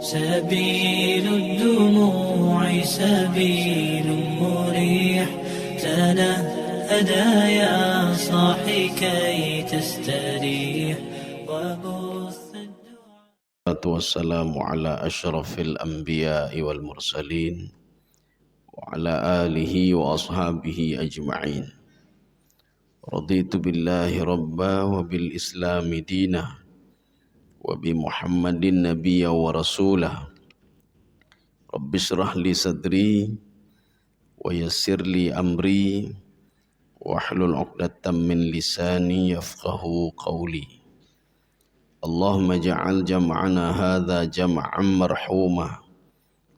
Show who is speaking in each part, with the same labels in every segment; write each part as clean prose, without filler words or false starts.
Speaker 1: سبيل الدموع سبيل مريح، تنهدى يا صاحي كي تستريح وبث
Speaker 2: الصلاة والسلام على أشرف الأنبياء والمرسلين وعلى آله وأصحابه أجمعين. رضيت بالله ربا وبالإسلام دينا وبمحمد نبيا ورسولا. رب اشرح لي صدري ويسر لي أمري واحلل عقدة من لساني يفقه قولي. اللهم اجعل جمعنا هذا جمعا مرحوما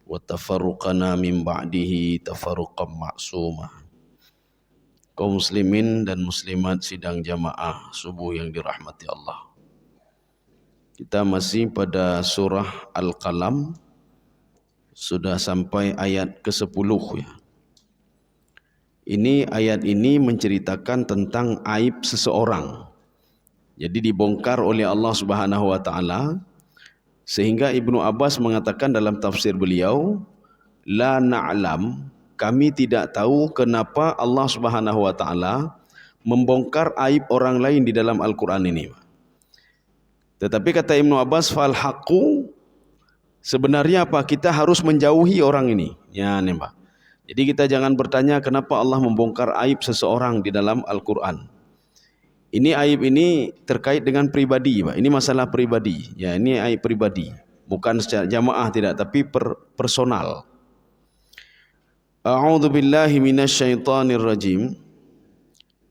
Speaker 2: وتفرقنا من بعده تفرقا معصوما. Kaum muslimin dan muslimat sidang jamaah subuh yang dirahmati Allah. Kita masih pada surah Al-Qalam, sudah sampai ayat ke-10 ya. Ayat ini menceritakan tentang aib seseorang. Jadi dibongkar oleh Allah Subhanahu wa taala, sehingga Ibnu Abbas mengatakan dalam tafsir beliau, la na'lam, kami tidak tahu kenapa Allah Subhanahu wa taala membongkar aib orang lain di dalam Al-Qur'an ini. Tetapi kata Ibnu Abbas, fal haqqu, sebenarnya apa? Kita harus menjauhi orang ini. Ya, nih, Pak. Jadi kita jangan bertanya kenapa Allah membongkar aib seseorang di dalam Al-Qur'an. Ini aib ini terkait dengan pribadi, Pak. Ini masalah pribadi. Ya, ini aib pribadi. Bukan secara jamaah tidak, tapi personal. A'udzu billahi minasyaitonir rajim.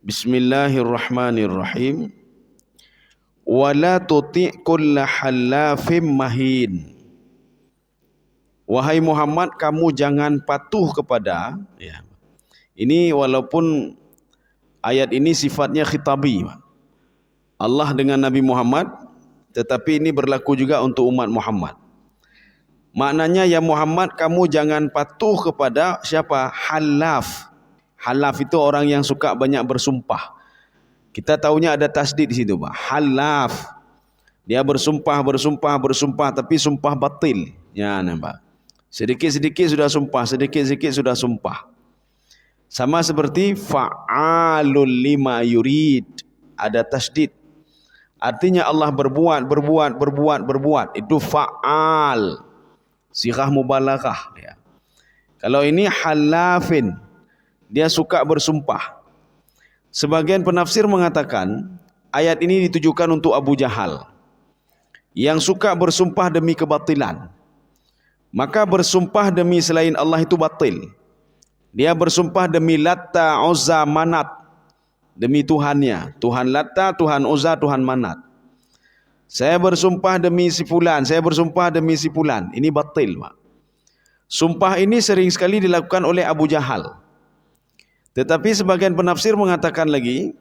Speaker 2: Bismillahirrahmanirrahim. Wala tuti' kulla halafim mahin. Wahai Muhammad, kamu jangan patuh kepada, ya. Ini walaupun ayat ini sifatnya khitabi, Allah dengan Nabi Muhammad, tetapi ini berlaku juga untuk umat Muhammad. Maknanya, ya Muhammad, kamu jangan patuh kepada siapa? Halaf. Halaf itu orang yang suka banyak bersumpah. Kita tahunya ada tasdid di situ, Pak. Halaf. Dia bersumpah, tapi sumpah batil. Ya, nampak. Sedikit-sedikit sudah sumpah, sedikit-sedikit sudah sumpah. Sama seperti fa'alul lima yurid. Ada tasdid. Artinya Allah berbuat. Itu fa'al. Sighah mubalaghah. Ya. Kalau ini halafin, dia suka bersumpah. Sebagian penafsir mengatakan ayat ini ditujukan untuk Abu Jahal yang suka bersumpah demi kebatilan. Maka bersumpah demi selain Allah itu batil. Dia bersumpah demi Latta, Uzza, Manat, demi Tuhannya. Tuhan Latta, Tuhan Uzza, Tuhan Manat. Saya bersumpah demi si fulan, saya bersumpah demi si fulan. Ini batil, Pak. Sumpah ini sering sekali dilakukan oleh Abu Jahal. Tetapi sebagian penafsir mengatakan lagi,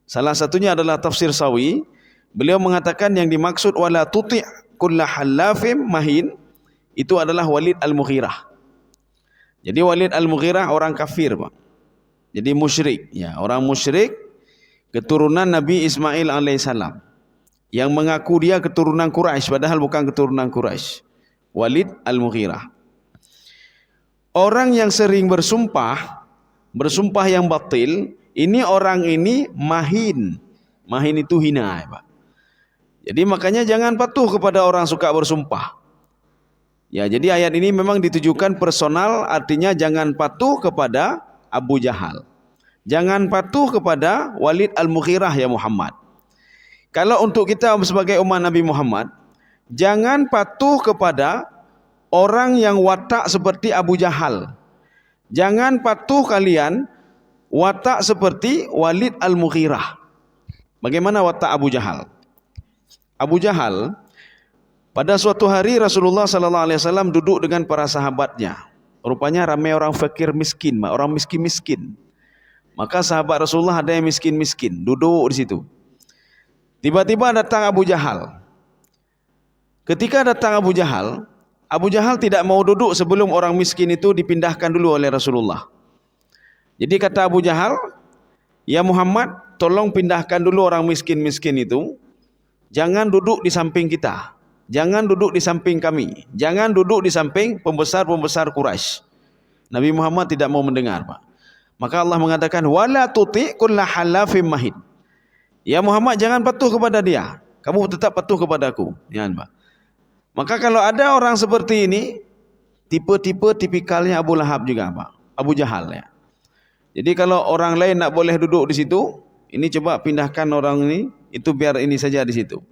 Speaker 2: salah satunya adalah tafsir Sawi, beliau mengatakan yang dimaksud wala tuti' kulla halafim mahin, itu adalah Walid Al-Mughirah. Jadi Walid Al-Mughirah orang kafir, Pak. Jadi musyrik, ya, orang musyrik keturunan Nabi Ismail alaihissalam, yang mengaku dia keturunan Quraisy padahal bukan keturunan Quraisy. Walid Al-Mughirah. Orang yang sering bersumpah yang batil, ini orang ini mahin. Mahin itu hina, ya, Pak. Jadi makanya jangan patuh kepada orang suka bersumpah. Ya, jadi ayat ini memang ditujukan personal, artinya jangan patuh kepada Abu Jahal. Jangan patuh kepada Walid Al-Mughirah, ya Muhammad. Kalau untuk kita sebagai umat Nabi Muhammad, jangan patuh kepada orang yang watak seperti Abu Jahal. Jangan patuh kalian watak seperti Walid Al-Mughirah. Bagaimana watak Abu Jahal? Abu Jahal, pada suatu hari Rasulullah SAW duduk dengan para sahabatnya. Rupanya ramai orang fakir miskin, orang miskin-miskin. Maka sahabat Rasulullah ada yang miskin-miskin, duduk di situ. Tiba-tiba datang Abu Jahal. Ketika datang Abu Jahal tidak mau duduk sebelum orang miskin itu dipindahkan dulu oleh Rasulullah. Jadi kata Abu Jahal, ya Muhammad, tolong pindahkan dulu orang miskin-miskin itu. Jangan duduk di samping kita. jangan duduk di samping kami, jangan duduk di samping pembesar-pembesar Quraisy. Nabi Muhammad tidak mau mendengar, Pak. Maka Allah mengatakan, wala tuti' kulla halafim mahin. Ya Muhammad, jangan patuh kepada dia, kamu tetap patuh kepadaku. Jangan, Pak. Maka kalau ada orang seperti ini, tipe-tipe tipikalnya Abu Lahab juga, Pak. Abu Jahal ya. Jadi kalau orang lain nak boleh duduk di situ, ini coba pindahkan orang ini, itu biar ini saja di situ.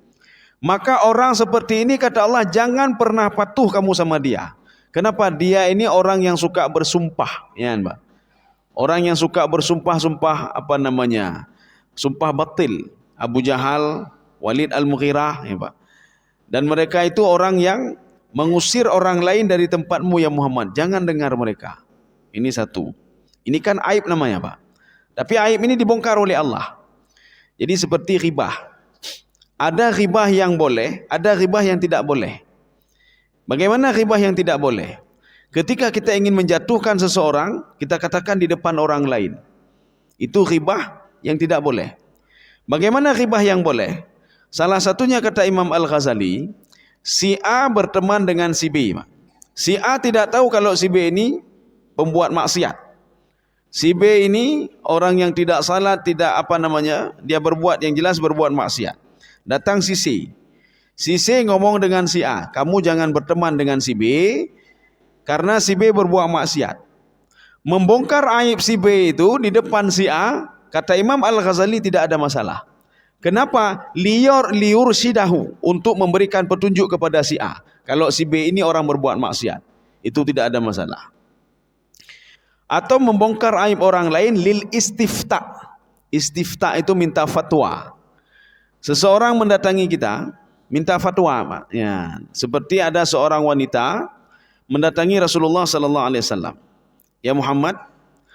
Speaker 2: Maka orang seperti ini kata Allah, jangan pernah patuh kamu sama dia. Kenapa? Dia ini orang yang suka bersumpah, ya, Pak. Orang yang suka bersumpah-sumpah sumpah batil. Abu Jahal, Walid Al-Mughirah, ya, Pak. Dan mereka itu orang yang mengusir orang lain dari tempatmu ya Muhammad. Jangan dengar mereka. Ini satu. Ini kan aib namanya, Pak. Tapi aib ini dibongkar oleh Allah. Jadi seperti ghibah. Ada ghibah yang boleh, ada ghibah yang tidak boleh. Bagaimana ghibah yang tidak boleh? Ketika kita ingin menjatuhkan seseorang, kita katakan di depan orang lain. Itu ghibah yang tidak boleh. Bagaimana ghibah yang boleh? Salah satunya kata Imam Al-Ghazali, si A berteman dengan si B. Si A tidak tahu kalau si B ini pembuat maksiat. Si B ini orang yang tidak salat, dia berbuat yang jelas berbuat maksiat. Datang si C. Si C ngomong dengan si A, kamu jangan berteman dengan si B karena si B berbuat maksiat. Membongkar aib si B itu di depan si A, kata Imam Al-Ghazali tidak ada masalah. Kenapa? Liur sidahu, untuk memberikan petunjuk kepada si A. Kalau si B ini orang berbuat maksiat, itu tidak ada masalah. Atau membongkar aib orang lain lil istifta. Istifta itu minta fatwa. Seseorang mendatangi kita, minta fatwa, Pak. Ya, seperti ada seorang wanita mendatangi Rasulullah sallallahu alaihi wasallam. Ya Muhammad,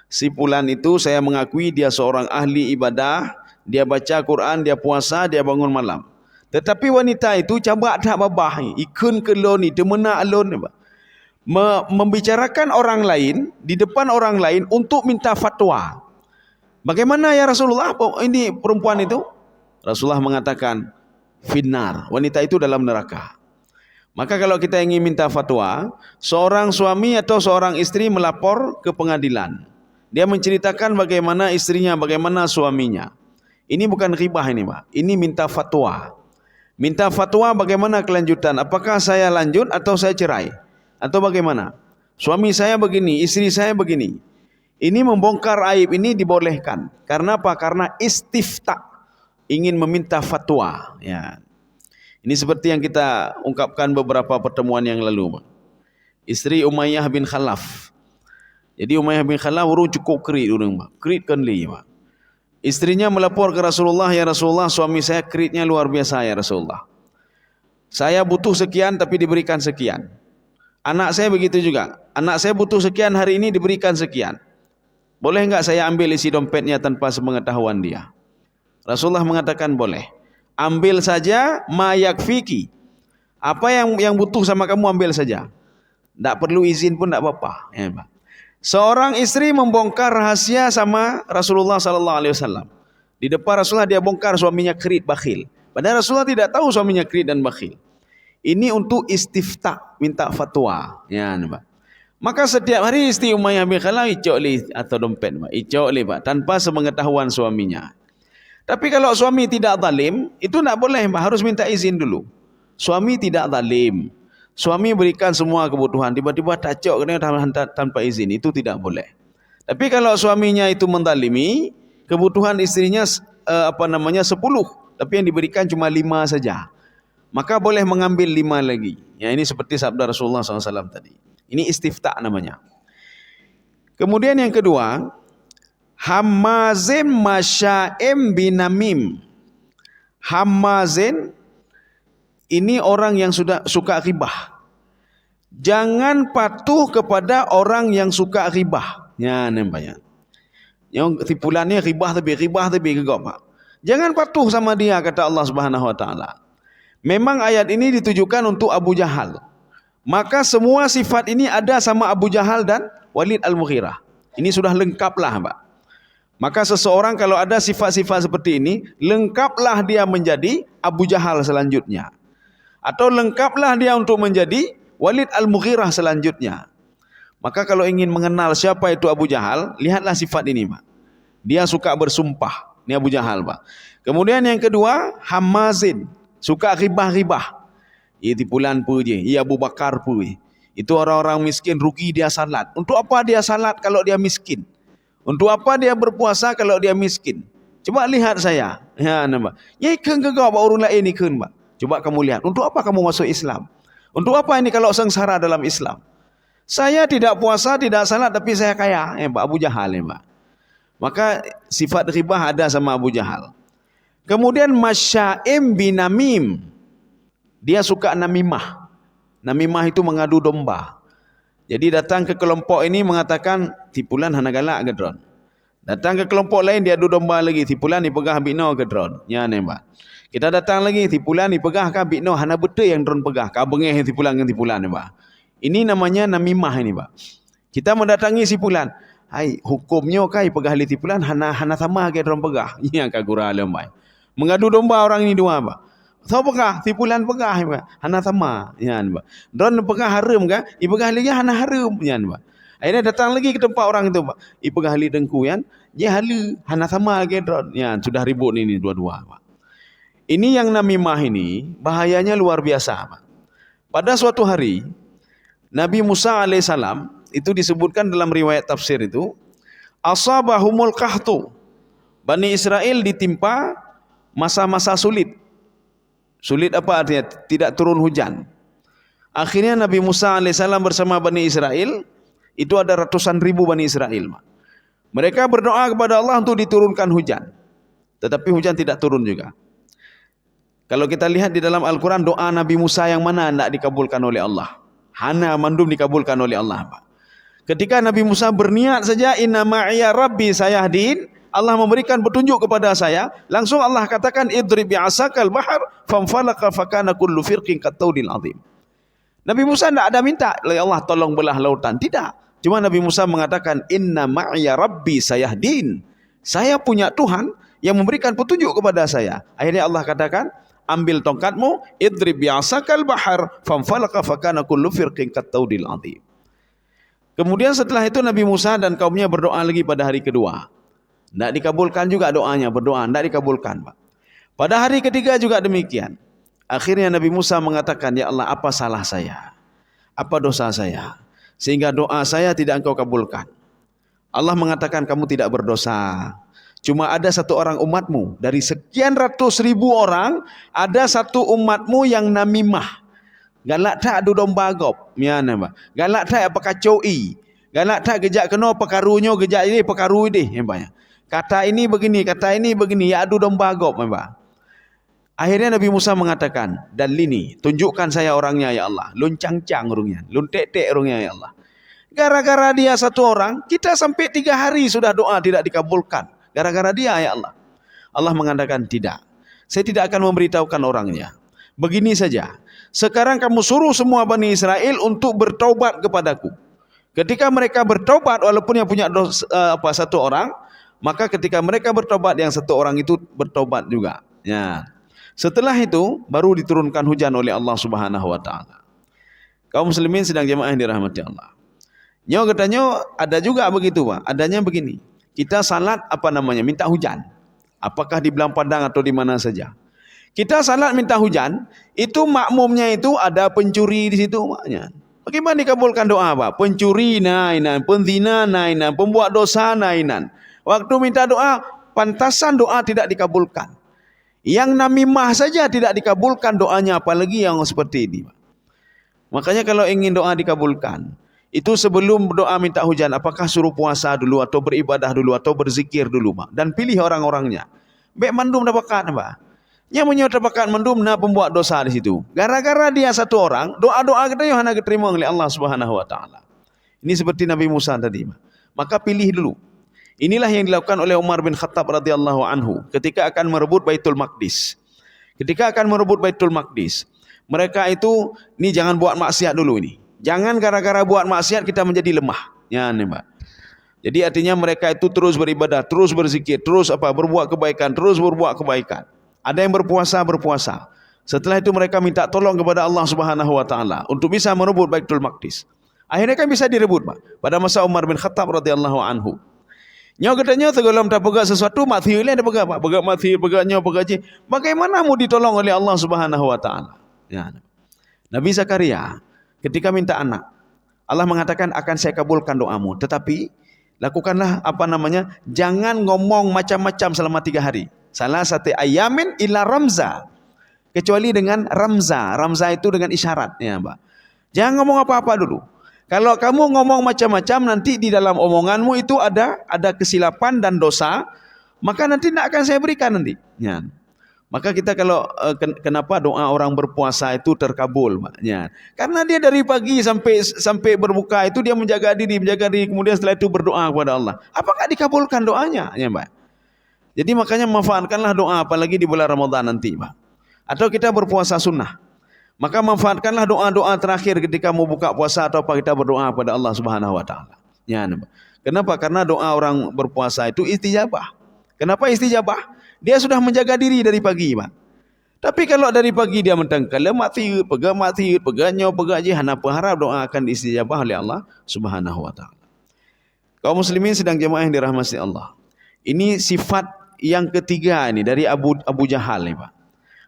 Speaker 2: si fulan itu saya mengakui dia seorang ahli ibadah, dia baca Quran, dia puasa, dia bangun malam. Tetapi wanita itu cabak tak babah, ikun kelon ni, demena alon, Pak. Membicarakan orang lain di depan orang lain untuk minta fatwa. Bagaimana ya Rasulullah ini perempuan itu? Rasulullah mengatakan finnar, wanita itu dalam neraka. Maka kalau kita ingin minta fatwa, seorang suami atau seorang istri melapor ke pengadilan. Dia menceritakan bagaimana istrinya, bagaimana suaminya. Ini bukan ghibah ini, Pak. Ini minta fatwa. Minta fatwa bagaimana kelanjutan, apakah saya lanjut atau saya cerai? Atau bagaimana? Suami saya begini, istri saya begini. Ini membongkar aib ini dibolehkan. Karena apa? Karena istifta, ingin meminta fatwa. Ya. Ini seperti yang kita ungkapkan beberapa pertemuan yang lalu. Istri Umayyah bin Khalaf. Jadi Umayyah bin Khalaf urung cukup kerit urang, Pak. Kerit kan li, Pak. Istrinya melapor ke Rasulullah, ya Rasulullah, suami saya keritnya luar biasa ya Rasulullah. Saya butuh sekian tapi diberikan sekian. Anak saya begitu juga. Anak saya butuh sekian hari ini diberikan sekian. Boleh enggak saya ambil isi dompetnya tanpa sepengetahuan dia? Rasulullah mengatakan boleh. Ambil saja ma yakfiki. Apa yang butuh sama kamu ambil saja. Tak perlu izin pun tak apa-apa. Ya, Pak. Seorang istri membongkar rahasia sama Rasulullah sallallahu alaihi wasallam. Di depan Rasulullah dia bongkar suaminya kerit bakhil. Padahal Rasulullah tidak tahu suaminya kerit dan bakhil. Ini untuk istifta, minta fatwa. Ya, Pak. Maka setiap hari istri Umayyah bin Khalaf icok li atau dompet, Pak. Icok li, Pak, tanpa sepengetahuan suaminya. Tapi kalau suami tidak zalim, itu tak boleh, Pak. Harus minta izin dulu. Suami tidak zalim. Suami berikan semua kebutuhan, tiba-tiba tacok tanpa izin, itu tidak boleh. Tapi kalau suaminya itu menzalimi, kebutuhan istrinya 10, tapi yang diberikan cuma 5 saja. Maka boleh mengambil 5 lagi. Ya, ini seperti sabda Rasulullah SAW tadi. Ini istifta namanya. Kemudian yang kedua, Hamazin masya'im binamim. Hamazin ini orang yang sudah suka ghibah. Jangan patuh kepada orang yang suka ghibah. Ya, nampaknya. Yang tipulannya ghibah tapi gegap, Pak. Jangan patuh sama dia, kata Allah Subhanahu wa taala. Memang ayat ini ditujukan untuk Abu Jahal. Maka semua sifat ini ada sama Abu Jahal dan Walid Al-Mughirah. Ini sudah lengkaplah, Pak. Maka seseorang kalau ada sifat-sifat seperti ini, lengkaplah dia menjadi Abu Jahal selanjutnya. atau lengkaplah dia untuk menjadi Walid Al-Mughirah selanjutnya. Maka kalau ingin mengenal siapa itu Abu Jahal, lihatlah sifat ini, Pak. Dia suka bersumpah. Ini Abu Jahal, Pak. Kemudian yang kedua, Hamazin, suka ribah-ribah. Ia tipulan pu je, ia Abu Bakar pu. Itu orang-orang miskin rugi dia salat. Untuk apa dia salat kalau dia miskin? Untuk apa dia berpuasa kalau dia miskin? Coba lihat saya. Ya, nampak. Ya ikut ke kau orang lain ikut, Pak. Coba kamu lihat. Untuk apa kamu masuk Islam? Untuk apa ini kalau sengsara dalam Islam? Saya tidak puasa, tidak salat, tapi saya kaya. Pak Abu Jahal, Pak. Maka sifat ribah ada sama Abu Jahal. Kemudian Masyaim bin Namim. Dia suka namimah. Namimah itu mengadu domba. Jadi datang ke kelompok ini mengatakan, tipulan hana galak ke dron. Datang ke kelompok lain dia adu domba lagi, tipulan ni pegah bino ke dron. Ya nembak. Kita datang lagi, tipulan ni pegah ka bino hana betul yang dron pegah. Ka bengeh tipulan ke tipulan, Pak. Ini namanya namimah ini, Pak. Kita mendatangi si pulan. Hai, hukumnya kai pegah li tipulan hana sama ke dron pegah. Yang ka gura lembai. Mengadu domba orang ini dua, Pak. Tahu pegah, tipulan pegah, Pak. Hana sama, ya, Pak. Dron pegah harum ka, i pegah li hana harum, ya, Pak. Akhirnya datang lagi ke tempat orang itu, Pak. I pegah li dengku yan, dia halu hana sama ke dron. Ya, sudah ribut ini dua-dua, Pak. Ini yang namimah ini bahayanya luar biasa, Pak. Pada suatu hari Nabi Musa alaihissalam, itu disebutkan dalam riwayat tafsir itu, asabahumul qahtu. Bani Israel ditimpa masa-masa sulit. Sulit apa artinya? Tidak turun hujan. Akhirnya Nabi Musa alaihissalam bersama Bani Israel, itu ada ratusan ribu Bani Israel. Mereka berdoa kepada Allah untuk diturunkan hujan. Tetapi hujan tidak turun juga. Kalau kita lihat di dalam Al-Quran, doa Nabi Musa yang mana tidak dikabulkan oleh Allah? Hana mandum dikabulkan oleh Allah, Pak. Ketika Nabi Musa berniat saja, inna ma'iya rabbi sayahdin, Allah memberikan petunjuk kepada saya, langsung Allah katakan idrib bi'asakal bahar famfalaka fakana kullu firqin kattaudil azim. Nabi Musa tidak ada minta, ya Allah tolong belah lautan, tidak. Cuma Nabi Musa mengatakan inna ma'iya rabbi sayahdin, saya punya Tuhan yang memberikan petunjuk kepada saya. Akhirnya Allah katakan, ambil tongkatmu, idrib bi'asakal bahar famfalaka fakana kullu firqin kattaudil azim. Kemudian setelah itu Nabi Musa dan kaumnya berdoa lagi pada hari kedua. Tidak dikabulkan juga doanya, berdoa tidak dikabulkan, Pak. Pada hari ketiga juga demikian. Akhirnya Nabi Musa mengatakan, ya Allah, apa salah saya? Apa dosa saya? Sehingga doa saya tidak engkau kabulkan. Allah mengatakan kamu tidak berdosa. Cuma ada satu orang umatmu, dari sekian ratus ribu orang, ada satu umatmu yang namimah. Galak tak adu domba gop. Ya, Pak. Galak tak apa kacoi. Galak tak gejak kena pekarunyo, gejak ini pekaru ini. Kata ini begini, kata ini begini, ya adu domba gop. Akhirnya Nabi Musa mengatakan, dan lini, tunjukkan saya orangnya ya Allah. Luncang-cang orangnya, luntek-tek orangnya ya Allah. Gara-gara dia satu orang, kita sampai 3 hari sudah doa tidak dikabulkan. Gara-gara dia ya Allah. Allah mengatakan tidak. Saya tidak akan memberitahukan orangnya. Begini saja. Sekarang kamu suruh semua Bani Israel untuk bertaubat kepadaku. Ketika mereka bertaubat, walaupun yang punya dosa, satu orang, maka ketika mereka bertaubat, yang satu orang itu bertaubat juga. Ya. Setelah itu baru diturunkan hujan oleh Allah Subhanahu wa taala. Kaum muslimin sedang jemaah yang dirahmati Allah. Nyo katanya ada juga begitu, Pak. Adanya begini. Kita salat minta hujan. Apakah di belang padang atau di mana saja. Kita salat minta hujan, itu makmumnya itu ada pencuri di situ, maknya. Bagaimana dikabulkan doa, Pak? Pencuri nainan, penzina nainan, pembuat dosa nainan. Waktu minta doa, pantasan doa tidak dikabulkan. Yang namimah saja tidak dikabulkan doanya, apalagi yang seperti ini, Pak. Makanya kalau ingin doa dikabulkan, itu sebelum berdoa minta hujan, apakah suruh puasa dulu, atau beribadah dulu, atau berzikir dulu, Pak. Dan pilih orang-orangnya. Baik mandum dapakan, Pak. Yang menyatakan mendum na pembuat dosa di situ. Gara-gara dia satu orang, doa-doa kita yang hanya diterima oleh Allah Subhanahu wa taala. Ini seperti Nabi Musa tadi. Maka pilih dulu. Inilah yang dilakukan oleh Umar bin Khattab radhiyallahu anhu ketika akan merebut Baitul Maqdis. Ketika akan merebut Baitul Maqdis, mereka itu ini jangan buat maksiat dulu ini. Jangan gara-gara buat maksiat kita menjadi lemah. Ya, nih, Pak. Jadi artinya mereka itu terus beribadah, terus berzikir, terus berbuat kebaikan, terus berbuat kebaikan. Ada yang berpuasa. Setelah itu mereka minta tolong kepada Allah Subhanahu wa taala untuk bisa merebut Baitul Maqdis. Akhirnya kan bisa direbut, Pak. Pada masa Umar bin Khattab radhiyallahu anhu. Nyo katanya segala tak pegang sesuatu mati oleh ada pegang, Pak. Pegang mati, pegangnya pegang. Bagaimana mau ditolong oleh Allah Subhanahu wa taala? Ya. Nabi Zakaria ketika minta anak, Allah mengatakan akan saya kabulkan doamu, tetapi lakukanlah jangan ngomong macam-macam selama 3 hari. Salah satu ayamin ila ramza, kecuali dengan ramza. Ramza itu dengan isyarat, ya Pak. Jangan ngomong apa-apa dulu. Kalau kamu ngomong macam-macam, nanti di dalam omonganmu itu ada kesilapan dan dosa, maka nanti tidak akan saya berikan nanti. Ya. Maka kita kalau kenapa doa orang berpuasa itu terkabul, maknya karena dia dari pagi sampai berbuka itu dia menjaga diri, kemudian setelah itu berdoa kepada Allah. Apakah dikabulkan doanya, ya Mbak? Jadi makanya manfaatkanlah doa, apalagi di bulan Ramadan nanti, Mbak. Atau kita berpuasa sunnah, maka manfaatkanlah doa-doa terakhir ketika mau buka puasa atau apa, kita berdoa kepada Allah Subhanahu wa taala. Ya, Mbak. Kenapa? Karena doa orang berpuasa itu istijabah. Kenapa istijabah? Dia sudah menjaga diri dari pagi, Pak. Tapi kalau dari pagi dia mentangkal, mati, pegangnya, apa harap doa akan diistijabah oleh Allah Subhanahu wa taala. Kaum muslimin sedang jemaah yang dirahmati Allah. Ini sifat yang ketiga ini dari Abu Jahal nih, Pak.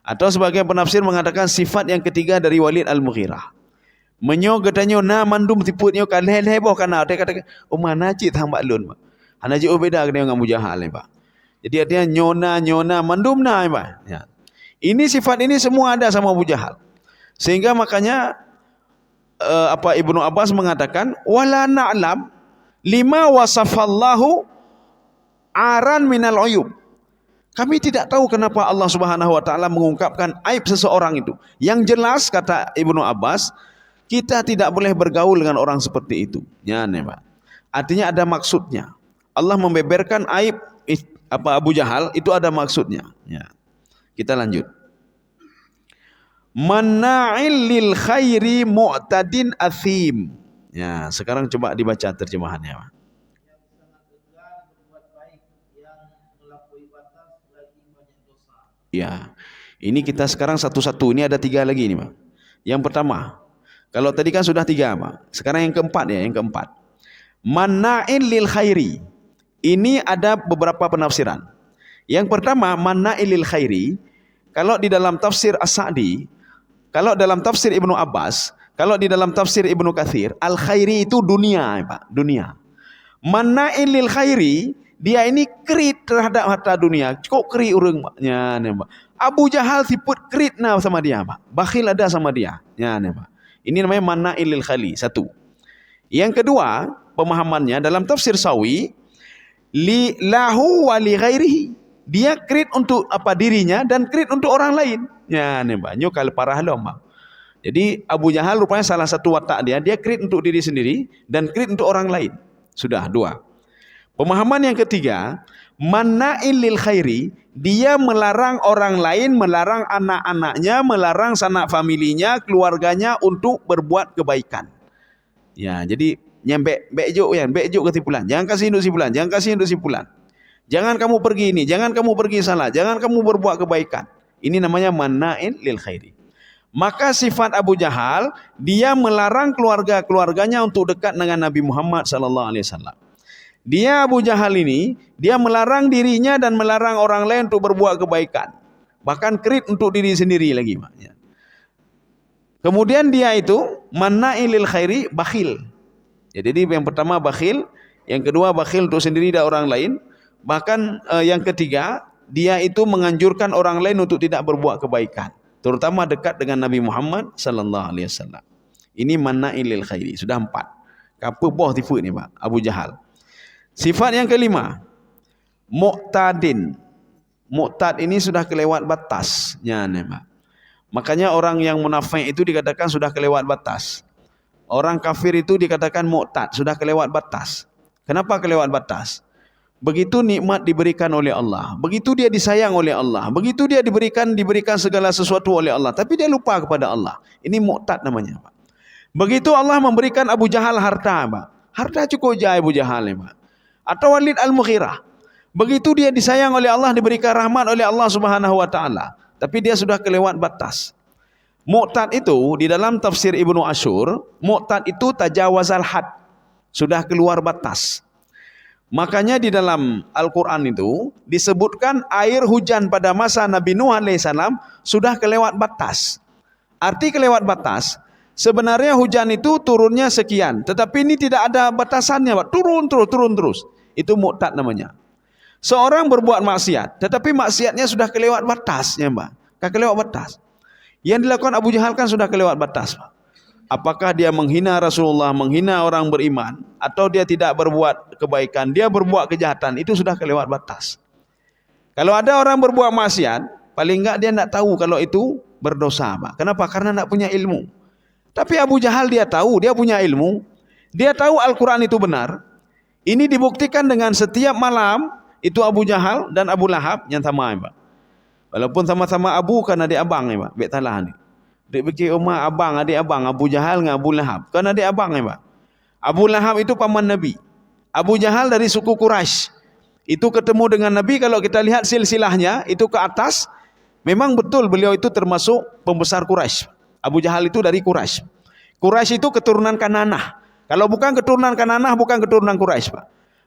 Speaker 2: Atau sebagian penafsir mengatakan sifat yang ketiga dari Walid Al-Mughirah. Menyo katanya na mandum tiputnya kan leboh kana dia kata mana cik hang baklun, Pak. Hana je beda dengan Abu Jahal nih, Pak. Jadi artinya nyona mandumna, Pak. Ya. Ini sifat ini semua ada sama Abu Jahal. Sehingga makanya Ibnu Abbas mengatakan wala na'lam lima wasafallahu aran minal uyub. Kami tidak tahu kenapa Allah Subhanahu wa taala mengungkapkan aib seseorang itu. Yang jelas kata Ibnu Abbas, kita tidak boleh bergaul dengan orang seperti itu. Ya, Pak. Artinya ada maksudnya. Allah membeberkan aib Abu Jahal itu ada maksudnya. Ya. Kita lanjut. Mana'il lil khairi mu'tadin athim. Ya, sekarang coba dibaca terjemahannya, Pak.
Speaker 3: Yang sangat enggan berbuat baik, yang melampaui batas lagi banyak dosa.
Speaker 2: Ya. Ini kita sekarang satu-satu, ini ada 3 lagi ini, Pak. Yang pertama, kalau tadi kan sudah 3, Pak. Sekarang yang keempat ya, yang keempat. Mana'il lil khairi. Ini ada beberapa penafsiran. Yang pertama, mana'ilil khairi, kalau di dalam tafsir As-Sa'di, kalau dalam tafsir Ibnu Abbas, kalau di dalam tafsir Ibnu Katsir, al-khairi itu dunia, Pak, dunia. Mana'ilil khairi, dia ini kerit terhadap harta dunia. Cukup kerit urang, Pak. Abu Jahal siput kerit sama dia, Pak. Bakhil ada sama dia. Ya, Pak. Ini namanya mana'ilil khairi, satu. Yang kedua, pemahamannya dalam tafsir Sawi, li lahu wa li ghairihi. Dia kredit untuk dirinya dan kredit untuk orang lain. Ya, nih Mbak, nyokal parah loh, Mbak. Jadi Abu Jahal rupanya salah satu watak dia kredit untuk diri sendiri dan kredit untuk orang lain. Sudah 2. Pemahaman yang ketiga, mana'il lil khairi, dia melarang orang lain, melarang anak-anaknya, melarang sanak familinya, keluarganya untuk berbuat kebaikan. Ya, jadi bejuk kesimpulan. Jangan kasih untuk simpulan, jangan kasih untuk simpulan. Jangan kamu pergi ini, jangan kamu pergi salah, jangan kamu berbuat kebaikan. Ini namanya mana'in lil khairi. Maka sifat Abu Jahal, dia melarang keluarga-keluarganya untuk dekat dengan Nabi Muhammad sallallahu alaihi wasallam. Dia Abu Jahal ini, dia melarang dirinya dan melarang orang lain untuk berbuat kebaikan. Bahkan kredit untuk diri sendiri lagi, maknya. Kemudian dia itu mana'in lil khairi, bakhil. Jadi yang pertama bakhil, yang kedua bakhil untuk sendiri dan orang lain. Bahkan yang ketiga, dia itu menganjurkan orang lain untuk tidak berbuat kebaikan, terutama dekat dengan Nabi Muhammad sallallahu alaihi wasallam. Ini mana'il lil khairi, sudah 4. Apa boh tipu ni, Pak, Abu Jahal. Sifat yang kelima, mu'tadin. Mu'tad ini sudah kelewat batasnya, Pak. Makanya orang yang munafik itu dikatakan sudah kelewat batas. Orang kafir itu dikatakan mu'tad, sudah kelewat batas. Kenapa kelewat batas? Begitu nikmat diberikan oleh Allah, begitu dia disayang oleh Allah, begitu dia diberikan segala sesuatu oleh Allah, tapi dia lupa kepada Allah. Ini mu'tad namanya, Pak. Begitu Allah memberikan Abu Jahal harta, Pak. Harta cukup jaya Abu Jahal, Pak. Atau Walid Al-Mughirah. Begitu dia disayang oleh Allah, diberikan rahmat oleh Allah Subhanahu wa taala, tapi dia sudah kelewat batas. Mu'tad itu di dalam tafsir Ibnu Asyur, mu'tad itu tajawazal had, sudah keluar batas. Makanya di dalam Al-Quran itu disebutkan air hujan pada masa Nabi Nuh alaihissalam sudah kelewat batas. Arti kelewat batas, sebenarnya hujan itu turunnya sekian, tetapi ini tidak ada batasannya, Pak. Turun terus. Itu mu'tad namanya. Seorang berbuat maksiat, tetapi maksiatnya sudah kelewat batasnya, Mbak. Kelewat batas. Yang dilakukan Abu Jahal kan sudah kelewat batas, Pak. Apakah dia menghina Rasulullah, menghina orang beriman, atau dia tidak berbuat kebaikan, dia berbuat kejahatan, itu sudah kelewat batas. Kalau ada orang berbuat maksiat, paling enggak dia tidak tahu kalau itu berdosa, Pak. Kenapa? Karena tidak punya ilmu. Tapi Abu Jahal dia tahu, dia punya ilmu, dia tahu Al-Quran itu benar. Ini dibuktikan dengan setiap malam itu Abu Jahal dan Abu Lahab yang sama, Pak. Walaupun sama-sama Abu kan adik abang, Pak. Baik talah ni. Dek fikir rumah abang, adik abang, Abu Jahal dengan Abu Lahab. Kan adik abang, Pak. Abu Lahab itu paman Nabi. Abu Jahal dari suku Quraisy. Itu ketemu dengan Nabi, kalau kita lihat silsilahnya itu ke atas, memang betul beliau itu termasuk pembesar Quraisy. Abu Jahal itu dari Quraisy. Quraisy itu keturunan Kananah. Kalau bukan keturunan Kananah, bukan keturunan Quraisy, Pak.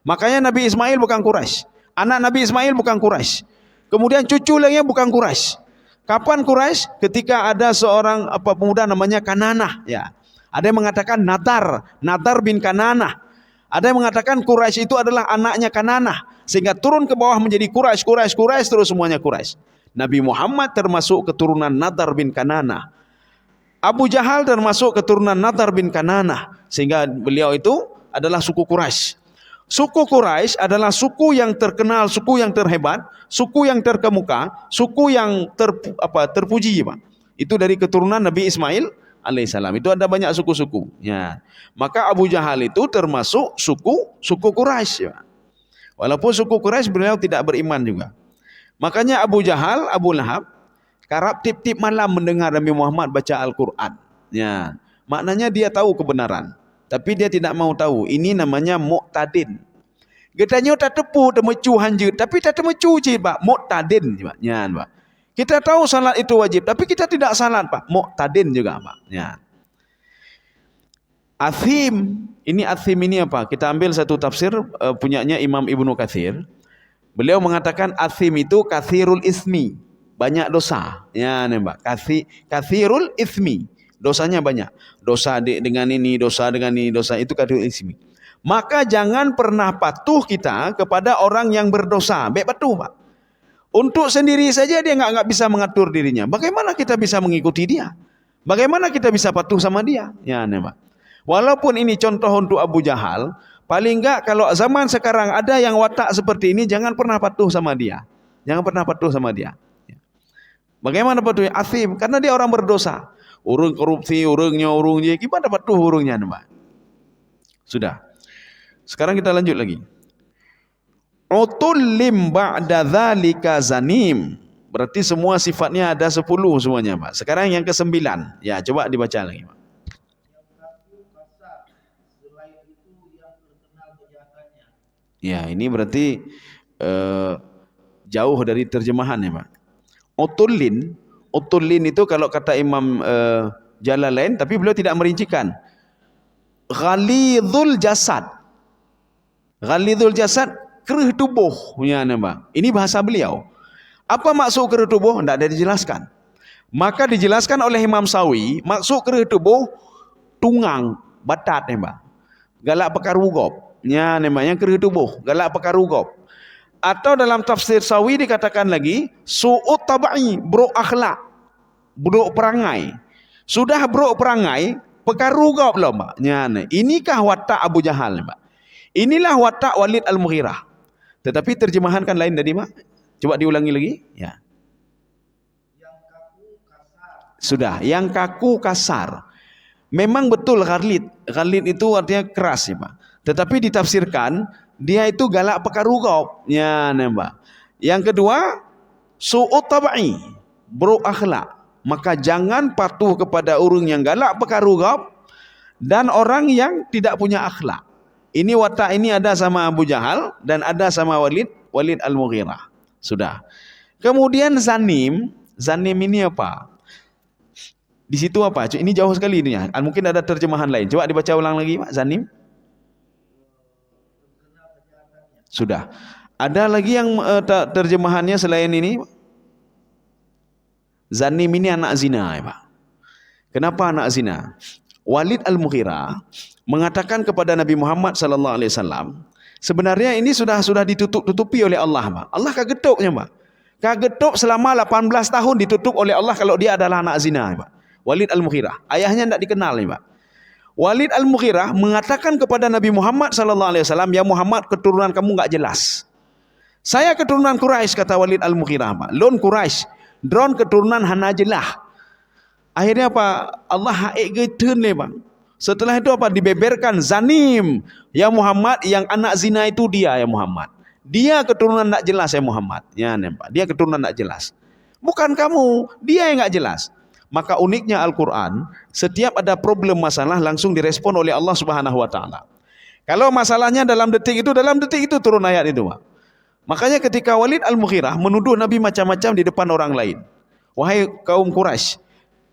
Speaker 2: Makanya Nabi Ismail bukan Quraisy. Anak Nabi Ismail bukan Quraisy. Kemudian cucu lainnya bukan Quraisy. Kapan Quraisy? Ketika ada seorang pemuda namanya Kananah, ya. Ada yang mengatakan Nadar bin Kananah. Ada yang mengatakan Quraisy itu adalah anaknya Kananah, sehingga turun ke bawah menjadi Quraisy terus semuanya Quraisy. Nabi Muhammad termasuk keturunan Nadar bin Kananah. Abu Jahal termasuk keturunan Nadar bin Kananah, sehingga beliau itu adalah suku Quraisy. Suku Quraisy adalah suku yang terkenal, suku yang terhebat, suku yang terkemuka, suku yang terpuji, Pak. Itu dari keturunan Nabi Ismail alaihissalam. Itu ada banyak suku-suku. Ya. Maka Abu Jahal itu termasuk suku Quraisy, Pak. Walaupun suku Quraisy beliau tidak beriman juga. Makanya Abu Jahal, Abu Lahab, kerap tip-tip malam mendengar Nabi Muhammad baca Al-Quran. Ya. Maknanya dia tahu kebenaran, tapi dia tidak mau tahu. Ini namanya mu'tadin. Getanya tak tepu, temecu hanjut, tapi tak temecu je, Pak. Mu'tadin, Pak. Ya, Pak. Kita tahu salat itu wajib, tapi kita tidak salat, Pak. Mu'tadin juga, Pak. Ya. Athim, ini athim ini apa? Kita ambil satu tafsir punyanya Imam Ibnu Katsir. Beliau mengatakan athim itu kathirul ismi, banyak dosa. Ya, Pak. Kathirul ismi. Dosanya banyak. Dosa dengan ini, dosa dengan ini, dosa itu kathirul ismi. Maka jangan pernah patuh kita kepada orang yang berdosa. Baik patuh, Pak. Untuk sendiri saja dia enggak bisa mengatur dirinya. Bagaimana kita bisa mengikuti dia? Bagaimana kita bisa patuh sama dia? Ya, Pak. Walaupun ini contoh untuk Abu Jahal, paling enggak kalau zaman sekarang ada yang watak seperti ini, jangan pernah patuh sama dia. Jangan pernah patuh sama dia. Bagaimana patuhnya? Athim, karena dia orang berdosa. Urung korupsi, urungnya, gimana patuh urungnya, Pak? Sudah. Sekarang kita lanjut lagi. Utullim ba'da dzalika zanim. Berarti semua sifatnya ada 10 semuanya, Pak. Sekarang yang ke-9. Ya, coba dibaca lagi, Pak. Ya, ini berarti jauh dari terjemahan ya, Pak. Utullin itu kalau kata Imam Jalalain, tapi beliau tidak merincikan. Ghalidhul jasad. Ghalidhul jasad, kerih tubuh punya, Pak. Ini bahasa beliau. Apa maksud kerih tubuh? Tidak ada dijelaskan. Maka dijelaskan oleh Imam Sawi, maksud kerih tubuh tunggang, batat ya, Pak. Galak pekarugop. Ya, namanya kerih tubuh, galak pekarugop. Atau dalam tafsir Sawi dikatakan lagi su'ut tabai, buruk akhlak, buruk perangai. Sudah buruk perangai, pekarugop loh, Pak. Ya, inikah watak Abu Jahal, Pak? Inilah watak Walid Al-Mughirah. Tetapi terjemahan kan lain tadi, Pak. Coba diulangi lagi. Ya. Yang kaku kasar. Sudah, yang kaku kasar. Memang betul Ghalid. Ghalid itu artinya keras ya, Pak. Tetapi ditafsirkan dia itu galak pekarugop. Ya, Pak. Yang kedua, su'ut tabai, buruk akhlak. Maka jangan patuh kepada orang yang galak pekarugop dan orang yang tidak punya akhlak. Ini watak ini ada sama Abu Jahal dan ada sama Walid Al-Mughirah. Sudah. Kemudian zanim, Zanim ini apa? Di situ apa? Ini jauh sekali ini ya. Mungkin ada terjemahan lain. Coba dibaca ulang lagi, Pak. Zanim. Sudah. Ada lagi yang terjemahannya selain ini? Zanim ini anak zina, ya, Pak. Kenapa anak zina? Walid Al-Mughirah mengatakan kepada Nabi Muhammad sallallahu alaihi wasallam, sebenarnya ini sudah ditutupi oleh Allah, Pak. Allah kagetuknya, Pak. Kagetuk selama 18 tahun ditutup oleh Allah kalau dia adalah anak zina, Pak. Walid Al-Mughirah, ayahnya tidak dikenal, Pak. Walid Al-Mughirah mengatakan kepada Nabi Muhammad sallallahu alaihi wasallam, "Ya Muhammad, keturunan kamu enggak jelas." "Saya keturunan Quraisy," kata Walid Al-Mughirah, Pak. "Lon Quraisy, drone keturunan hana jelah." Akhirnya apa? Allah haik getun le, Pak. Setelah itu apa? Dibeberkan zanim. Ya Muhammad, yang anak zina itu dia, ya Muhammad. Dia keturunan tak jelas, ya Muhammad. Ya, nampak. Dia keturunan tak jelas. Bukan kamu, dia yang tak jelas. Maka uniknya Al-Quran, setiap ada problem masalah langsung direspon oleh Allah Subhanahu Wa Taala. Kalau masalahnya dalam detik itu turun ayat itu, Pak. Makanya ketika Walid Al-Mughirah menuduh Nabi macam-macam di depan orang lain. Wahai kaum Quraisy,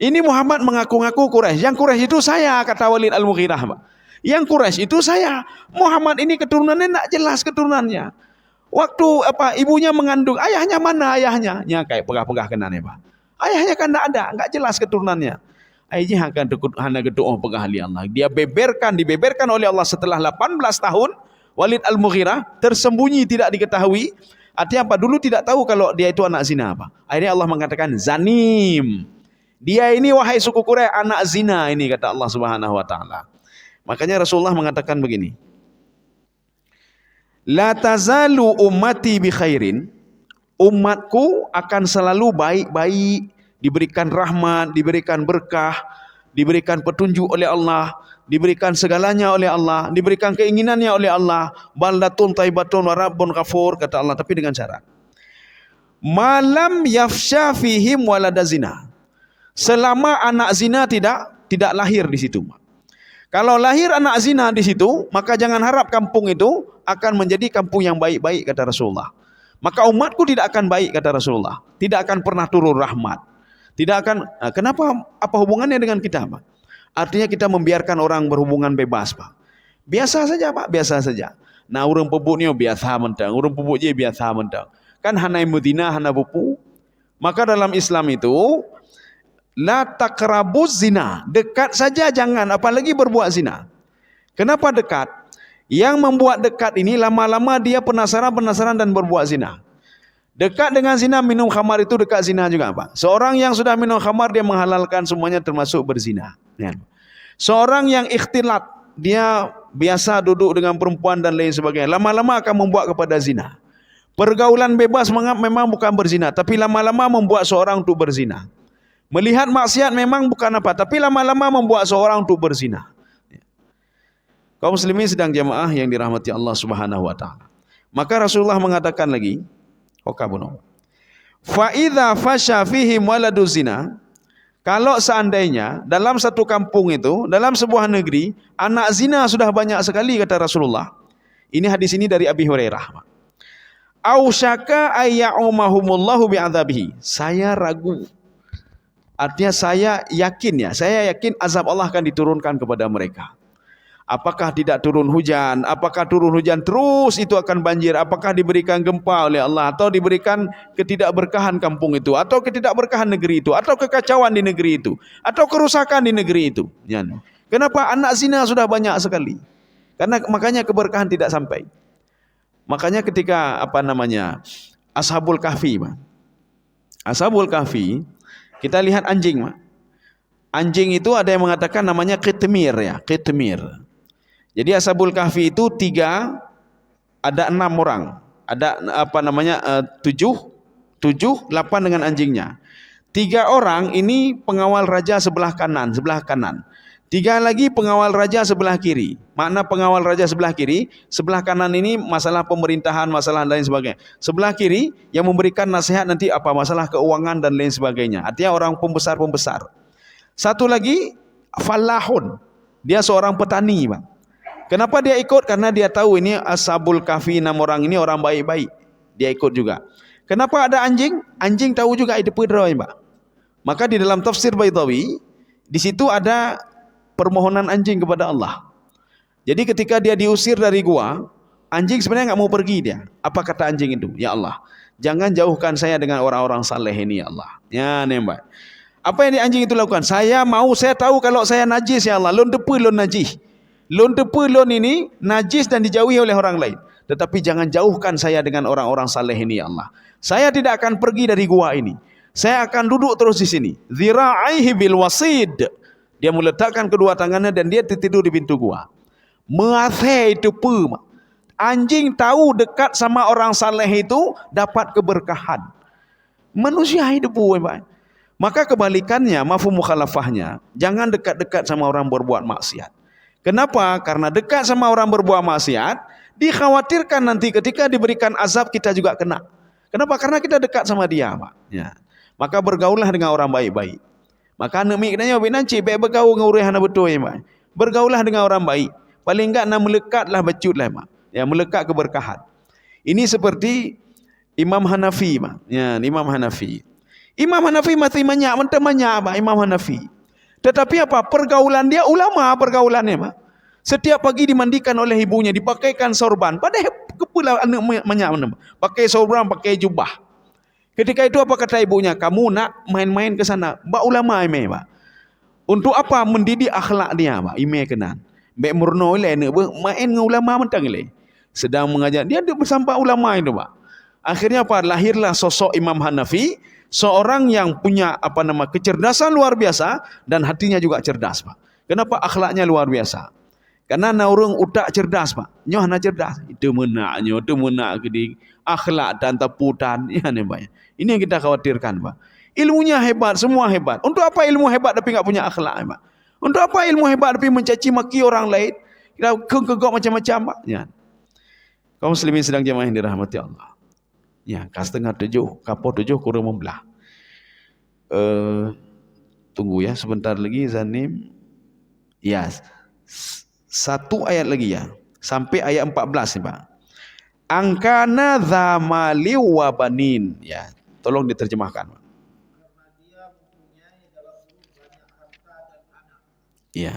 Speaker 2: ini Muhammad mengaku-ngaku Quraisy. Yang Quraisy itu saya, kata Walid Al-Mughirah, Pak. Yang Quraisy itu saya. Muhammad ini keturunannya tak jelas keturunannya. Waktu ibunya mengandung, ayahnya mana ayahnya? Ya kayak pegah-pegah kenanya, Pak. Ayahnya kan tak ada, enggak jelas keturunannya. Ayahnya akan hana gedoh pegah li Allah. Dia dibeberkan oleh Allah setelah 18 tahun. Walid Al-Mughirah tersembunyi, tidak diketahui. Artinya apa? Dulu tidak tahu kalau dia itu anak zina, Pak. Akhirnya Allah mengatakan zanim. Dia ini wahai suku Quraisy anak zina ini, kata Allah Subhanahu Wa Taala. Makanya Rasulullah mengatakan begini. La tazalu ummati bi khairin. Umatku akan selalu baik-baik, diberikan rahmat, diberikan berkah, diberikan petunjuk oleh Allah, diberikan segalanya oleh Allah, diberikan keinginannya oleh Allah. Baldatun taibatun wa rabbun ghafur, kata Allah, tapi dengan syarat. Malam yafsha fihim walada zina. Selama anak zina tidak lahir di situ. Kalau lahir anak zina di situ, maka jangan harap kampung itu akan menjadi kampung yang baik-baik, kata Rasulullah. Maka umatku tidak akan baik, kata Rasulullah. Tidak akan pernah turun rahmat. Tidak akan. Kenapa? Apa hubungannya dengan kita, Pak? Artinya kita membiarkan orang berhubungan bebas, Pak. Biasa saja, Pak. Biasa saja. Nah, orang pebuk ni biasa mentang. Orang pebuk je biasa mentang. Kan hanai mudina, hana bupu. Maka dalam Islam itu, la taqrabuz zina. Dekat saja jangan, apalagi berbuat zina. Kenapa dekat? Yang membuat dekat ini lama-lama dia penasaran dan berbuat zina. Dekat dengan zina, minum khamar itu dekat zina juga, Pak. Seorang yang sudah minum khamar, dia menghalalkan semuanya termasuk berzina. Ya. Seorang yang ikhtilat, dia biasa duduk dengan perempuan dan lain sebagainya, lama-lama akan membuat kepada zina. Pergaulan bebas memang bukan berzina, tapi lama-lama membuat seorang untuk berzina. Melihat maksiat memang bukan apa, tapi lama-lama membuat seorang untuk berzina. Kaum muslimin sedang jamaah yang dirahmati Allah Subhanahu Wa Taala. Maka Rasulullah mengatakan lagi, fa idza fasha fihim waladu zina. Kalau seandainya dalam satu kampung itu, dalam sebuah negeri, anak zina sudah banyak sekali, kata Rasulullah. Ini hadis ini dari Abi Hurairah. Ausyaka ayya'umahumullahu bi'adzabihi. Saya ragu. Artinya saya yakin azab Allah akan diturunkan kepada mereka. Apakah tidak turun hujan? Apakah turun hujan terus itu akan banjir? Apakah diberikan gempa oleh Allah? Atau diberikan ketidakberkahan kampung itu? Atau ketidakberkahan negeri itu? Atau kekacauan di negeri itu? Atau kerusakan di negeri itu? Ya. Kenapa anak zina sudah banyak sekali? Karena makanya keberkahan tidak sampai. Makanya ketika Ashabul Kahfi, Ashabul Kahfi, kita lihat anjing, anjing itu ada yang mengatakan namanya Qitmir, ya, Qitmir. Jadi Ashabul Kahfi itu 6 orang. Ada 8 dengan anjingnya. 3 orang ini pengawal raja sebelah kanan. 3 lagi pengawal raja sebelah kiri. Makna pengawal raja sebelah kiri, sebelah kanan ini masalah pemerintahan, masalah lain sebagainya. Sebelah kiri yang memberikan nasihat nanti masalah keuangan dan lain sebagainya. Artinya orang pembesar-pembesar. 1 lagi falahun. Dia seorang petani, Bang. Kenapa dia ikut? Karena dia tahu ini Ashabul Kahfi 6 orang ini orang baik-baik. Dia ikut juga. Kenapa ada anjing? Anjing tahu juga itu pedroy, Pak. Maka di dalam tafsir Baitawi, di situ ada permohonan anjing kepada Allah. Jadi ketika dia diusir dari gua, anjing sebenarnya nggak mau pergi dia. Apa kata anjing itu? Ya Allah, jangan jauhkan saya dengan orang-orang saleh ini ya Allah. Ya nembak. Apa yang anjing itu lakukan? Saya tahu kalau saya najis ya Allah. Lon depu lon najis. Lon depu lon ini najis dan dijauhi oleh orang lain. Tetapi jangan jauhkan saya dengan orang-orang saleh ini ya Allah. Saya tidak akan pergi dari gua ini. Saya akan duduk terus di sini. Zira'aihi bil wasid. Dia meletakkan kedua tangannya dan dia tidur di pintu gua. Mengathe itu pun. Anjing tahu dekat sama orang saleh itu dapat keberkahan. Manusia hidup Pak. Maka kebalikannya, mafhum mukhalafahnya, jangan dekat-dekat sama orang berbuat maksiat. Kenapa? Karena dekat sama orang berbuat maksiat, dikhawatirkan nanti ketika diberikan azab kita juga kena. Kenapa? Karena kita dekat sama dia, Pak. Ya. Maka bergaulah dengan orang baik-baik. Maka anak mikirnya nanti baik bergaul dengan orang yang betul ya, Pak. Bergaulah dengan orang baik. Paling enggak nak melekatlah becutlah, Pak. Ya, melekat keberkahan. Ini seperti Imam Hanafi, Pak. Ya, Imam Hanafi. Imam Hanafi masih banyak, Pak, Imam Hanafi. Tetapi apa? Pergaulan dia ulama pergaulannya, Pak. Setiap pagi dimandikan oleh ibunya, dipakaikan sorban. Padahal kepala anak banyak, pakai sorban, pakai jubah. Ketika itu apa kata ibunya? Kamu nak main-main ke sana. Mbak ulama ime, Pak. Untuk apa? Mendidik akhlak dia, Pak. Ime kenan. Mbak murno ile ne main dengan ulama mentang ile. Sedang mengajar. Dia bersama ulama itu, Pak. Akhirnya apa? Lahirlah sosok Imam Hanafi, seorang yang punya kecerdasan luar biasa dan hatinya juga cerdas, Pak. Kenapa? Akhlaknya luar biasa. Karena naurung utak cerdas, Pak. Nyoh na cerdas. Itu menak gede akhlak dan taputan. Ya nih, Pak. Ini yang kita khawatirkan, Pak. Ilmunya hebat, semua hebat. Untuk apa ilmu hebat tapi enggak punya akhlak, Pak? Untuk apa ilmu hebat tapi mencaci maki orang lain? Kita kegok macam-macam, Pak. Ya. Kaum muslimin sedang jemaah yang dirahmati Allah. Ya, setengah 7, kapal 7 kurang membelah. Tunggu ya, sebentar lagi Zanim. Ya, satu ayat lagi ya, sampai ayat 14 nih, Pak. Angkana zamali wa banin. Ya, tolong diterjemahkan, Pak.
Speaker 3: Karena dia mempunyai dalam perut banyak harta dan anak.
Speaker 2: Ya,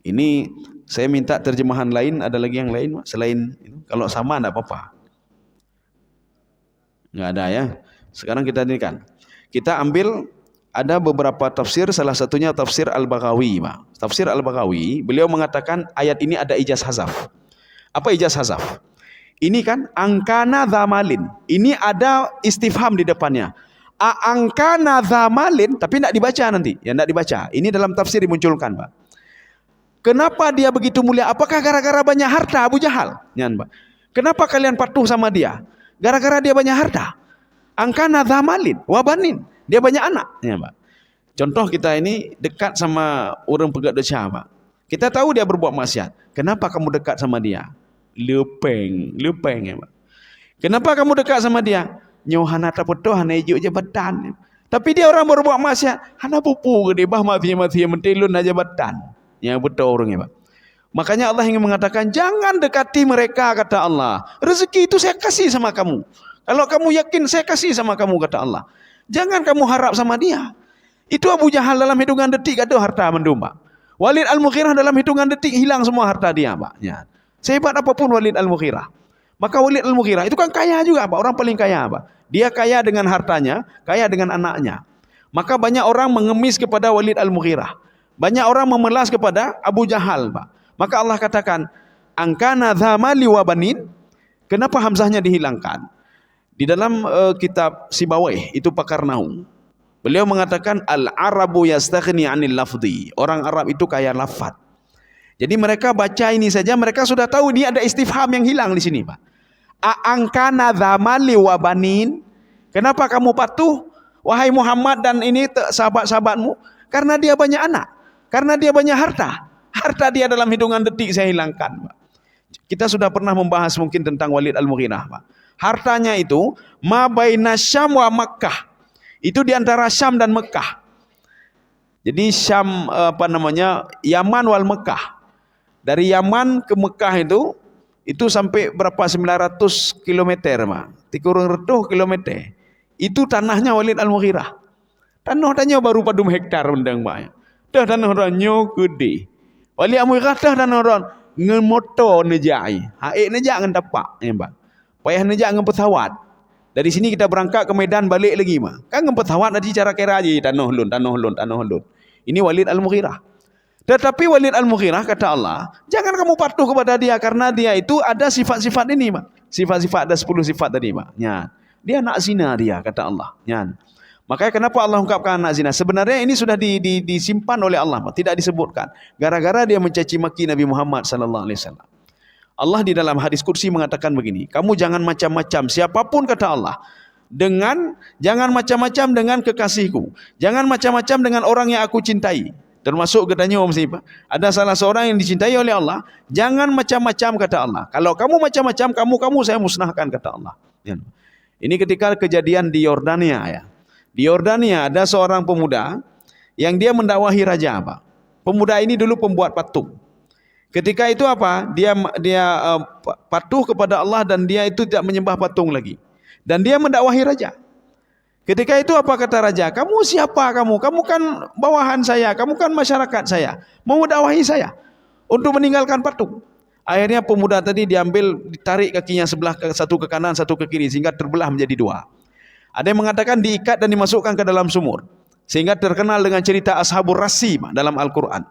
Speaker 2: ini saya minta terjemahan lain. Ada lagi yang lain, Pak? Selain itu, kalau sama enggak apa-apa. Enggak ada ya. Sekarang kita ini kan, kita ambil ada beberapa tafsir, salah satunya tafsir Al-Baghawi, Pak. Tafsir Al-Baghawi, beliau mengatakan ayat ini ada ijaz hazaf. Apa ijaz hazaf? Ini kan angkana zamalin. Ini ada istifham di depannya. Angkana zamalin, tapi tidak dibaca nanti. Ya, tidak dibaca. Ini dalam tafsir dimunculkan, Pak. Kenapa dia begitu mulia? Apakah gara-gara banyak harta Abu Jahal? Nyan, Pak. Kenapa kalian patuh sama dia? Gara-gara dia banyak harta. Angkana zamalin, wabanin. Dia banyak anak. Ya, Pak. Contoh kita ini dekat sama orang pegat dosa, Pak. Kita tahu dia berbuat maksiat. Kenapa kamu dekat sama dia? Lepeng ya, Pak. Kenapa kamu dekat sama dia? Nyohana tapeto hana ijuk jabatan. Tapi dia orang berbuat maksiat, hana pupu gede bah mati mentelun aja jabatan. Ya betul orangnya, Pak. Makanya Allah ingin mengatakan jangan dekati mereka, kata Allah. Rezeki itu saya kasih sama kamu. Kalau kamu yakin saya kasih sama kamu, kata Allah. Jangan kamu harap sama dia. Itu Abu Jahal dalam hitungan detik ada harta mendum, Pak. Walid Al-Mughirah dalam hitungan detik hilang semua harta dia, Pak. Ya. Sehebat apapun Walid Al-Mughirah. Maka Walid Al-Mughirah itu kan kaya juga, Pak. Orang paling kaya, Pak. Dia kaya dengan hartanya, kaya dengan anaknya. Maka banyak orang mengemis kepada Walid Al-Mughirah. Banyak orang memelas kepada Abu Jahal, Pak. Maka Allah katakan, angkana dzamali wa banin. Kenapa hamzahnya dihilangkan? Di dalam kitab Sibawayh, itu pakar nahwu. Beliau mengatakan al-arabu yastaghni 'anil lafzi. Orang Arab itu kaya lafaz. Jadi mereka baca ini saja mereka sudah tahu ini ada istifham yang hilang di sini, Pak. Angkana dzamali wa banin. Kenapa kamu patuh wahai Muhammad dan ini sahabat-sahabatmu? Karena dia banyak anak. Karena dia banyak harta. Harta dia dalam hitungan detik saya hilangkan, Pak. Kita sudah pernah membahas mungkin tentang Walid Al-Mughirah, Pak. Hartanya itu ma baina Syam wa Makkah. Itu di antara Syam dan Mekah. Jadi Syam Yaman wal Mekah. Dari Yaman ke Mekah itu sampai berapa 900 km, Pak. 300 km. Itu tanahnya Walid Al-Mughirah. Tanah baru padum hektar undang banyak. Dah tanah orangnya gede. Walid Al-Mughirah dah tanah orang ngemotor nejai. Haik nejak ngan tapak, ya mbak. Payah nejak ngan pesawat. Dari sini kita berangkat ke Medan balik lagi mah. Kan ngan pesawat nanti cara kira aja tanah lun. Ini Walid Al-Mughirah. Tetapi Walid Al-Mughirah kata Allah, jangan kamu patuh kepada dia karena dia itu ada sifat-sifat ini, Mak. Sifat-sifat ada 10 sifat tadi, Mak. Ya. Dia anak zina dia kata Allah. Ya. Makanya kenapa Allah ungkapkan anak zina? Sebenarnya ini sudah disimpan oleh Allah, Mak. Tidak disebutkan. Gara-gara dia mencaci maki Nabi Muhammad sallallahu alaihi wasallam. Allah di dalam hadis kursi mengatakan begini, kamu jangan macam-macam siapapun kata Allah. Jangan macam-macam dengan kekasihku. Jangan macam-macam dengan orang yang aku cintai. Termasuk katanya ada salah seorang yang dicintai oleh Allah, jangan macam-macam kata Allah. Kalau kamu macam-macam, kamu saya musnahkan kata Allah. Ya. Ini ketika kejadian di Yordania ya. Di Yordania ada seorang pemuda yang dia mendakwahi raja apa? Pemuda ini dulu pembuat patung. Ketika itu apa? Dia patuh kepada Allah dan dia itu tidak menyembah patung lagi. Dan dia mendakwahi raja. Ketika itu apa kata raja? Kamu siapa kamu? Kamu kan bawahan saya, kamu kan masyarakat saya. Mau dakwahi saya untuk meninggalkan patung. Akhirnya pemuda tadi diambil, ditarik kakinya sebelah satu ke kanan, satu ke kiri sehingga terbelah menjadi dua. Ada yang mengatakan diikat dan dimasukkan ke dalam sumur. Sehingga terkenal dengan cerita Ashabur Rassi dalam Al-Quran.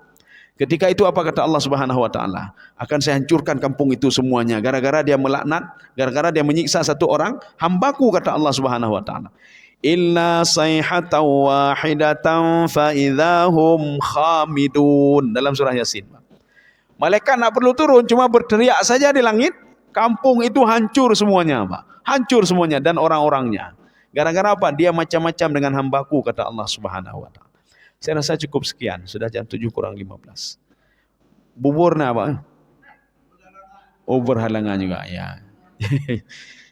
Speaker 2: Ketika itu apa kata Allah Subhanahu wa taala? Akan saya hancurkan kampung itu semuanya gara-gara dia melaknat, gara-gara dia menyiksa satu orang, hambaku kata Allah Subhanahu wa taala. Illa sayhatan wahidatan fa idzahum khamidun dalam surah Yasin. Malaikat tak perlu turun, cuma berteriak saja di langit, kampung itu hancur semuanya, Pak. Hancur semuanya dan orang-orangnya. Gara-gara apa? Dia macam-macam dengan hambaku kata Allah Subhanahu wa taala. Saya rasa cukup sekian, sudah jam 7 kurang 15. Buburna apa? Oh, berhalangan juga ya.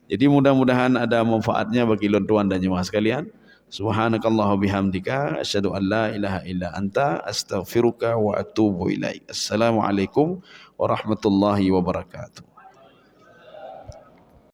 Speaker 2: Jadi mudah-mudahan ada manfaatnya bagi tuan dan jemaah sekalian. Subhanakallahu bihamdika asyhadu an la ilaha illa anta astaghfiruka wa atubu ilaik. Assalamualaikum warahmatullahi wabarakatuh.